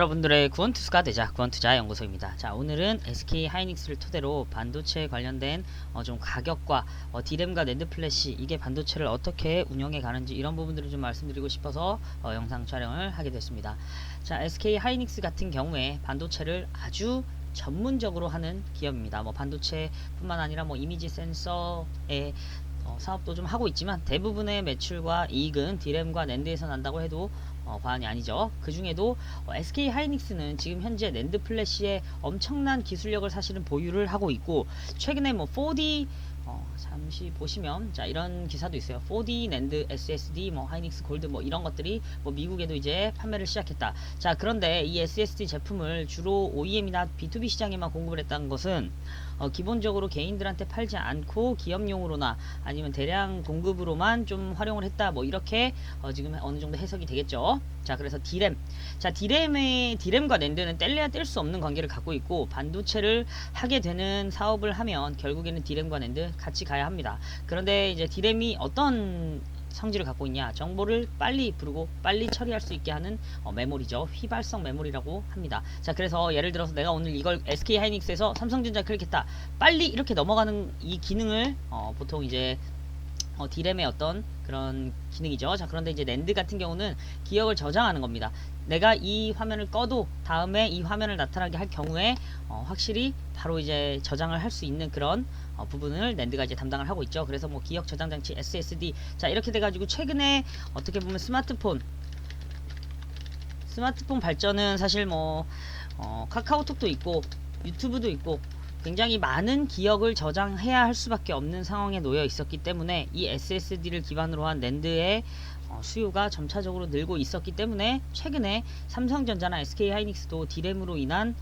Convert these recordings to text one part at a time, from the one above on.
여러분들의 구원투수가 되자 구원투자 연구소입니다. 자, 오늘은 SK 하이닉스를 토대로 반도체에 관련된 좀 가격과 디램과 낸드 플래시, 이게 반도체를 어떻게 운영해 가는지 이런 부분들을 좀 말씀드리고 싶어서 영상 촬영을 하게 됐습니다. 자, SK 하이닉스 같은 경우에 반도체를 아주 전문적으로 하는 기업입니다. 뭐 반도체뿐만 아니라 뭐 이미지 센서의 사업도 좀 하고 있지만 대부분의 매출과 이익은 디램과 낸드에서 난다고 해도 과언이 아니죠. 그 중에도 SK 하이닉스는 지금 현재 낸드 플래시의 엄청난 기술력을 사실은 보유를 하고 있고, 최근에 뭐 4D 잠시 보시면 자 이런 기사도 있어요. 4D 낸드 SSD 뭐 하이닉스 골드 뭐 이런 것들이 뭐 미국에도 이제 판매를 시작했다. 자, 그런데 이 SSD 제품을 주로 OEM이나 B2B 시장에만 공급을 했다는 것은 기본적으로 개인들한테 팔지 않고 기업용으로나 아니면 대량 공급으로만 좀 활용을 했다, 뭐 이렇게 지금 어느 정도 해석이 되겠죠. 자, 그래서 디램, 자 디램과 낸드는 뗄래야 뗄 수 없는 관계를 갖고 있고, 반도체를 하게 되는 사업을 하면 결국에는 디램과 낸드 같이 가야 합니다. 그런데 이제 디램이 어떤 성질을 갖고 있냐, 정보를 빨리 부르고 빨리 처리할 수 있게 하는 메모리죠. 휘발성 메모리라고 합니다. 자, 그래서 예를 들어서 내가 오늘 이걸 SK 하이닉스에서 삼성전자 클릭했다, 빨리 이렇게 넘어가는 이 기능을 보통 이제 디램의 어떤 그런 기능이죠. 자, 그런데 이제 낸드 같은 경우는 기억을 저장하는 겁니다. 내가 이 화면을 꺼도 다음에 이 화면을 나타나게 할 경우에 확실히 바로 이제 저장을 할 수 있는 그런 부분을 낸드가 이제 담당을 하고 있죠. 그래서 뭐 기억 저장 장치 SSD, 자 이렇게 돼가지고 최근에 어떻게 보면 스마트폰 발전은 사실 뭐 카카오톡도 있고 유튜브도 있고 굉장히 많은 기억을 저장해야 할 수밖에 없는 상황에 놓여 있었기 때문에 이 SSD를 기반으로 한 낸드의 수요가 점차적으로 늘고 있었기 때문에 최근에 삼성전자나 SK 하이닉스도 디램으로 인한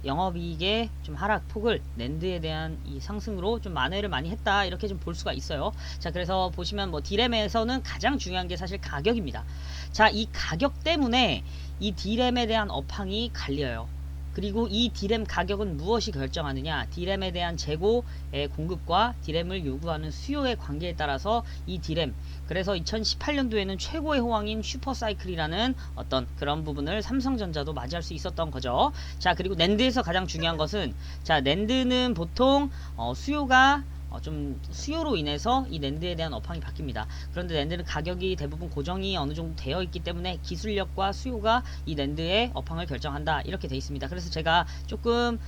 영업이익의 좀 하락폭을 낸드에 대한 이 상승으로 좀 만회를 많이 했다, 이렇게 좀 볼 수가 있어요. 자, 그래서 보시면 뭐 디램에서는 가장 중요한 게 사실 가격입니다. 자, 이 가격 때문에 이 디램에 대한 업황이 갈려요. 그리고 이 디램 가격은 무엇이 결정하느냐, 디램에 대한 재고의 공급과 디램을 요구하는 수요의 관계에 따라서 이 디램, 그래서 2018년도에는 최고의 호황인 슈퍼사이클이라는 어떤 그런 부분을 삼성전자도 맞이할 수 있었던 거죠. 자, 그리고 낸드에서 가장 중요한 것은, 자 낸드는 보통 수요가 좀 수요로 인해서 이 낸드에 대한 업황이 바뀝니다. 그런데 낸드는 가격이 대부분 고정이 어느 정도 되어 있기 때문에 기술력과 수요가 이 낸드의 업황을 결정한다, 이렇게 되어 있습니다. 그래서 제가 조금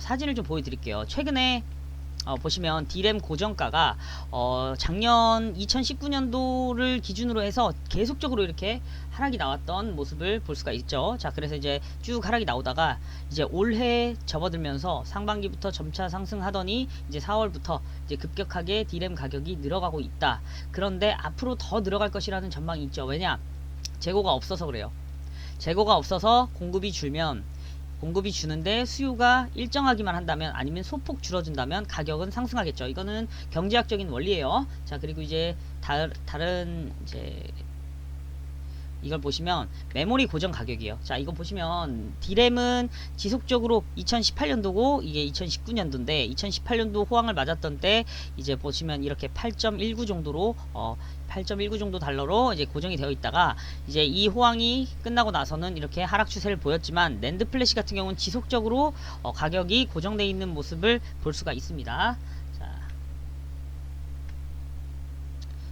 사진을 좀 보여드릴게요. 최근에 보시면 디램 고정가가 작년 2019년도를 기준으로 해서 계속적으로 이렇게 하락이 나왔던 모습을 볼 수가 있죠. 자, 그래서 이제 쭉 하락이 나오다가 이제 올해 접어들면서 상반기부터 점차 상승하더니 이제 4월부터 이제 급격하게 디램 가격이 늘어가고 있다. 그런데 앞으로 더 늘어갈 것이라는 전망이 있죠. 왜냐? 재고가 없어서 그래요. 재고가 없어서 공급이 주는데 수요가 일정하기만 한다면, 아니면 소폭 줄어든다면 가격은 상승하겠죠. 이거는 경제학적인 원리예요. 자, 그리고 이제 다른 이제 이걸 보시면 메모리 고정 가격이에요. 자, 이거 보시면 디램은 지속적으로 2018년도고 이게 2019년도인데 2018년도 호황을 맞았던 때 이제 보시면 이렇게 8.19 정도로 8.19 정도 달러로 이제 고정이 되어 있다가 이제 이 호황이 끝나고 나서는 이렇게 하락 추세를 보였지만, 낸드 플래시 같은 경우는 지속적으로 가격이 고정되어 있는 모습을 볼 수가 있습니다.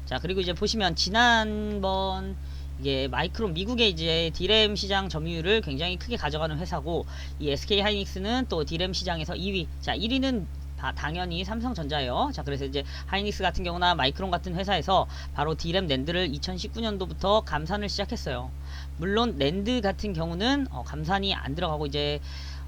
자, 그리고 이제 보시면 지난번 이게 마이크론, 미국의 이제 디램 시장 점유율을 굉장히 크게 가져가는 회사고, 이 SK 하이닉스는 또 디램 시장에서 2위. 자, 1위는 당연히 삼성전자예요. 자, 그래서 이제 하이닉스 같은 경우나 마이크론 같은 회사에서 바로 디램 낸드를 2019년도부터 감산을 시작했어요. 물론 낸드 같은 경우는 감산이 안 들어가고 이제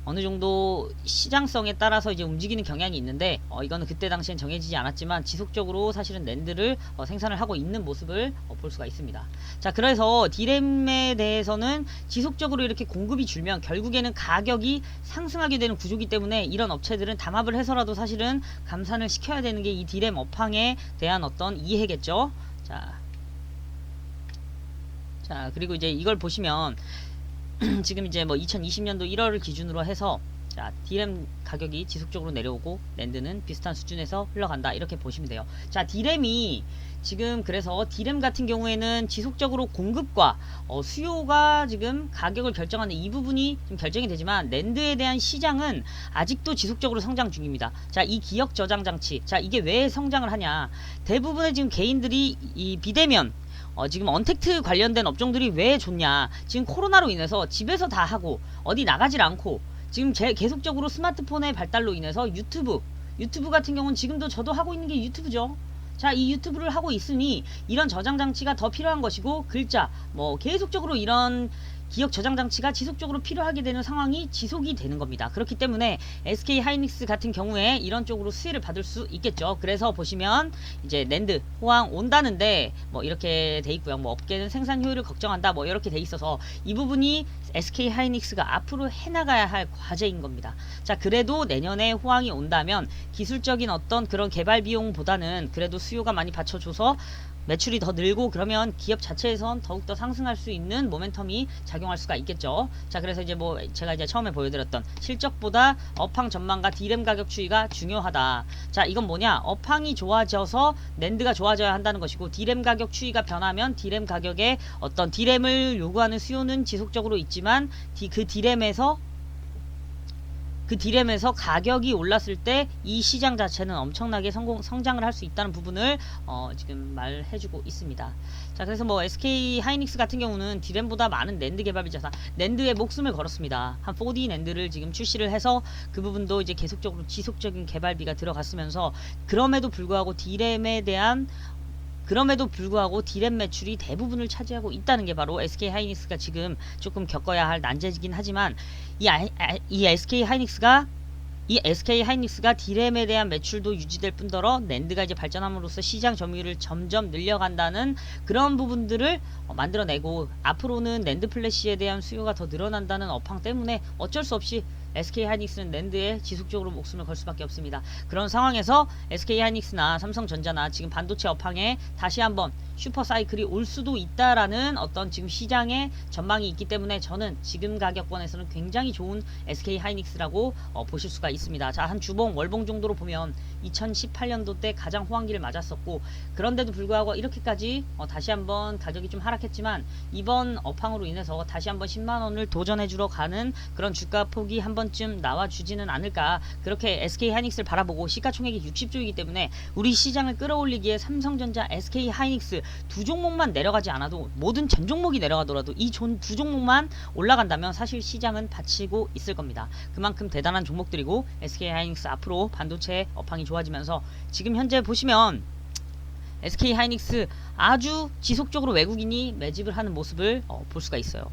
어느 정도 시장성에 따라서 이제 움직이는 경향이 있는데 이거는 그때 당시엔 정해지지 않았지만 지속적으로 사실은 낸드를 생산을 하고 있는 모습을 볼 수가 있습니다. 자, 그래서 디램에 대해서는 지속적으로 이렇게 공급이 줄면 결국에는 가격이 상승하게 되는 구조이기 때문에 이런 업체들은 담합을 해서라도 사실은 감산을 시켜야 되는 게 이 디램 업황에 대한 어떤 이해겠죠. 자, 그리고 이제 이걸 보시면 지금 이제 뭐 2020년도 1월을 기준으로 해서 자, 디램 가격이 지속적으로 내려오고 낸드는 비슷한 수준에서 흘러간다, 이렇게 보시면 돼요. 자, 디램이 지금 그래서 D램 같은 경우에는 지속적으로 공급과 수요가 지금 가격을 결정하는 이 부분이 좀 결정이 되지만 낸드에 대한 시장은 아직도 지속적으로 성장 중입니다. 자, 이 기억 저장 장치, 자, 이게 왜 성장을 하냐? 대부분의 지금 개인들이 이 비대면 지금 언택트 관련된 업종들이 왜 좋냐? 지금 코로나로 인해서 집에서 다 하고 어디 나가질 않고 지금 계속적으로 스마트폰의 발달로 인해서 유튜브 같은 경우는 지금도 저도 하고 있는 게 유튜브죠. 자, 이 유튜브를 하고 있으니 이런 저장 장치가 더 필요한 것이고, 글자 뭐 계속적으로 이런 기억 저장 장치가 지속적으로 필요하게 되는 상황이 지속이 되는 겁니다. 그렇기 때문에 SK 하이닉스 같은 경우에 이런 쪽으로 수혜를 받을 수 있겠죠. 그래서 보시면 이제 낸드 호황 온다는데 뭐 이렇게 돼 있고요. 뭐 업계는 생산 효율을 걱정한다 뭐 이렇게 돼 있어서 이 부분이 SK 하이닉스가 앞으로 해나가야 할 과제인 겁니다. 자, 그래도 내년에 호황이 온다면 기술적인 어떤 그런 개발 비용보다는 그래도 수요가 많이 받쳐줘서 매출이 더 늘고 그러면 기업 자체에선 더욱더 상승할 수 있는 모멘텀이 작용할 수가 있겠죠. 자, 그래서 이제 뭐 제가 이제 처음에 보여드렸던 실적보다 업황 전망과 D램 가격 추이가 중요하다. 자, 이건 뭐냐? 업황이 좋아져서 낸드가 좋아져야 한다는 것이고, D램 가격 추이가 변하면 D램 가격에 어떤 D램을 요구하는 수요는 지속적으로 있지만 그 D램에서 가격이 올랐을 때 이 시장 자체는 엄청나게 성장을 할 수 있다는 부분을 지금 말해주고 있습니다. 자, 그래서 뭐 SK 하이닉스 같은 경우는 D램보다 많은 낸드 개발비자사 낸드에 목숨을 걸었습니다. 한 4D 낸드를 지금 출시를 해서 그 부분도 이제 계속적으로 지속적인 개발비가 들어갔으면서 그럼에도 불구하고 D램 매출이 대부분을 차지하고 있다는 게 바로 SK 하이닉스가 지금 조금 겪어야 할 난제이긴 하지만 이 SK 하이닉스가 D램에 대한 매출도 유지될 뿐더러 낸드가 이제 발전함으로써 시장 점유율을 점점 늘려간다는 그런 부분들을 만들어내고, 앞으로는 낸드 플래시에 대한 수요가 더 늘어난다는 업황 때문에 어쩔 수 없이 SK 하이닉스는 낸드에 지속적으로 목숨을 걸 수밖에 없습니다. 그런 상황에서 SK 하이닉스나 삼성전자나 지금 반도체 업황에 다시 한번 슈퍼 사이클이 올 수도 있다라는 어떤 지금 시장의 전망이 있기 때문에 저는 지금 가격권에서는 굉장히 좋은 SK 하이닉스라고 보실 수가 있습니다. 자, 한 주봉 월봉 정도로 보면 2018년도 때 가장 호황기를 맞았었고, 그런데도 불구하고 이렇게까지 다시 한번 가격이 좀 하락했지만 이번 업황으로 인해서 다시 한번 10만원을 도전해주러 가는 그런 주가 폭이 한 번쯤 나와주지는 않을까, 그렇게 SK 하이닉스를 바라보고, 시가총액이 60조이기 때문에 우리 시장을 끌어올리기에 삼성전자, SK 하이닉스 두 종목만 내려가지 않아도, 모든 전 종목이 내려가더라도 이 두 종목만 올라간다면 사실 시장은 받치고 있을 겁니다. 그만큼 대단한 종목들이고, SK 하이닉스 앞으로 반도체 업황이 좋아지면서 지금 현재 보시면 SK 하이닉스 아주 지속적으로 외국인이 매집을 하는 모습을 볼 수가 있어요.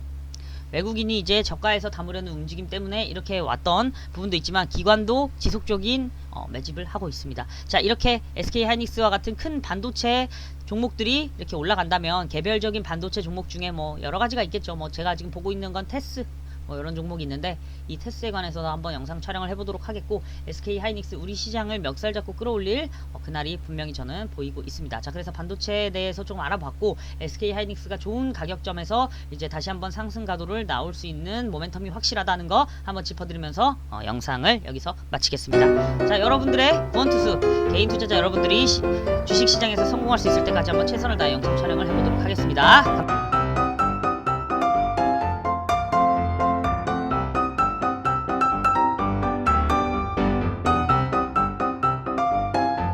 외국인이 이제 저가에서 담으려는 움직임 때문에 이렇게 왔던 부분도 있지만 기관도 지속적인 매집을 하고 있습니다. 자, 이렇게 SK 하이닉스와 같은 큰 반도체 종목들이 이렇게 올라간다면 개별적인 반도체 종목 중에 뭐 여러 가지가 있겠죠. 뭐 제가 지금 보고 있는 건 테스 뭐 이런 종목이 있는데, 이 테스에 관해서도 한번 영상 촬영을 해보도록 하겠고, SK 하이닉스 우리 시장을 멱살 잡고 끌어올릴 그날이 분명히 저는 보이고 있습니다. 자, 그래서 반도체에 대해서 좀 알아봤고, SK 하이닉스가 좋은 가격점에서 이제 다시 한번 상승 가도를 나올 수 있는 모멘텀이 확실하다는 거 한번 짚어드리면서 영상을 여기서 마치겠습니다. 자, 여러분들의 구원투수 개인 투자자 여러분들이 주식 시장에서 성공할 수 있을 때까지 한번 최선을 다해 영상 촬영을 해보도록 하겠습니다.